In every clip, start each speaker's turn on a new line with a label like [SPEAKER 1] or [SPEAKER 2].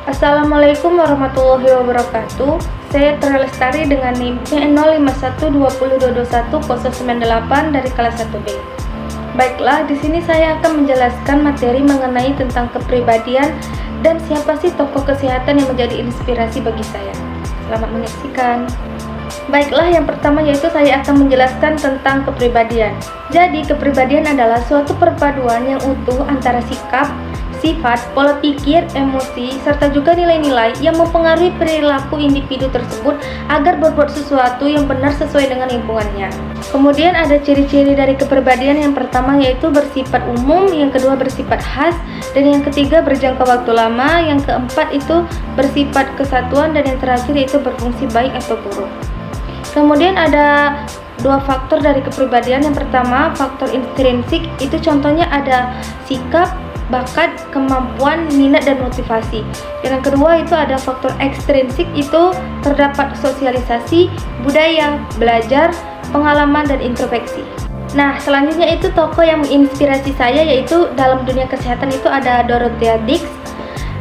[SPEAKER 1] Assalamualaikum warahmatullahi wabarakatuh. Saya Tere Lestari dengan NIM P05120210098 dari kelas 1B. Baiklah, di sini saya akan menjelaskan materi mengenai tentang kepribadian dan siapa sih tokoh kesehatan yang menjadi inspirasi bagi saya. Selamat menyaksikan. Baiklah, yang pertama yaitu saya akan menjelaskan tentang kepribadian. Jadi, kepribadian adalah suatu perpaduan yang utuh antara sikap, sifat, pola pikir, emosi, serta juga nilai-nilai yang mempengaruhi perilaku individu tersebut agar berbuat sesuatu yang benar sesuai dengan lingkungannya. Kemudian ada ciri-ciri dari kepribadian. Yang pertama yaitu bersifat umum, yang kedua bersifat khas, dan yang ketiga berjangka waktu lama, yang keempat itu bersifat kesatuan, dan yang terakhir yaitu berfungsi baik atau buruk. Kemudian ada dua faktor dari kepribadian. Yang pertama faktor intrinsik, itu contohnya ada sikap, bakat, kemampuan, minat, dan motivasi. Yang kedua itu ada faktor ekstrinsik, itu terdapat sosialisasi, budaya, belajar, pengalaman, dan introspeksi. Nah, selanjutnya itu tokoh yang menginspirasi saya yaitu dalam dunia kesehatan itu ada Dorothea Dix,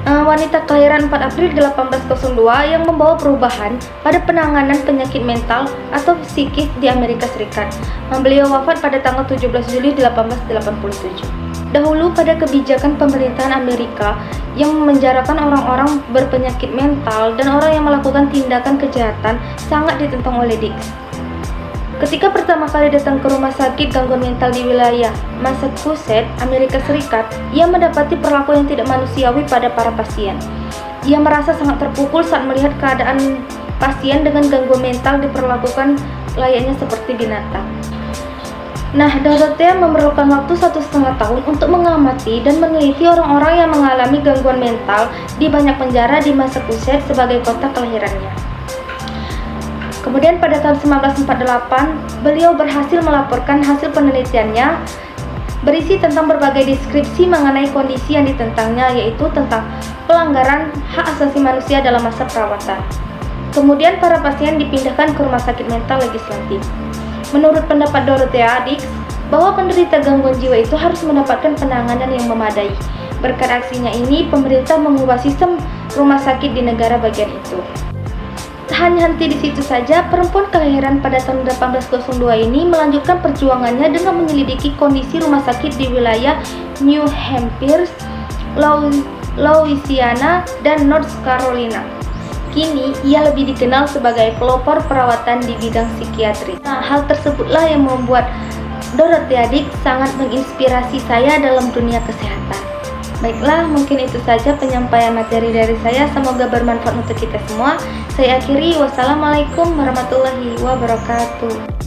[SPEAKER 1] wanita kelahiran 4 April 1802 yang membawa perubahan pada penanganan penyakit mental atau psikis di Amerika Serikat. Beliau wafat pada tanggal 17 Juli 1887. Dahulu pada kebijakan pemerintahan Amerika yang memenjarakan orang-orang berpenyakit mental dan orang yang melakukan tindakan kejahatan sangat ditentang oleh Dix. Ketika pertama kali datang ke rumah sakit gangguan mental di wilayah Massachusetts, Amerika Serikat, ia mendapati perlakuan yang tidak manusiawi pada para pasien. Ia merasa sangat terpukul saat melihat keadaan pasien dengan gangguan mental diperlakukan layaknya seperti binatang. Nah, Dorothea memerlukan waktu 1,5 tahun untuk mengamati dan meneliti orang-orang yang mengalami gangguan mental di banyak penjara di Massachusetts sebagai kota kelahirannya. Kemudian pada tahun 1948, beliau berhasil melaporkan hasil penelitiannya berisi tentang berbagai deskripsi mengenai kondisi yang ditentangnya, yaitu tentang pelanggaran hak asasi manusia dalam masa perawatan. Kemudian para pasien dipindahkan ke rumah sakit mental legislatif. Menurut pendapat Dorothea Dix, bahwa penderita gangguan jiwa itu harus mendapatkan penanganan yang memadai. Berkat aksinya ini, pemerintah mengubah sistem rumah sakit di negara bagian itu. Hanya henti di situ saja, perempuan kelahiran pada tahun 1802 ini melanjutkan perjuangannya dengan menyelidiki kondisi rumah sakit di wilayah New Hampshire, Louisiana, dan North Carolina. Kini, ia lebih dikenal sebagai pelopor perawatan di bidang psikiatri. Nah, hal tersebutlah yang membuat Dorothea Dix sangat menginspirasi saya dalam dunia kesehatan. Baiklah, mungkin itu saja penyampaian materi dari saya. Semoga bermanfaat untuk kita semua. Saya akhiri, wassalamualaikum warahmatullahi wabarakatuh.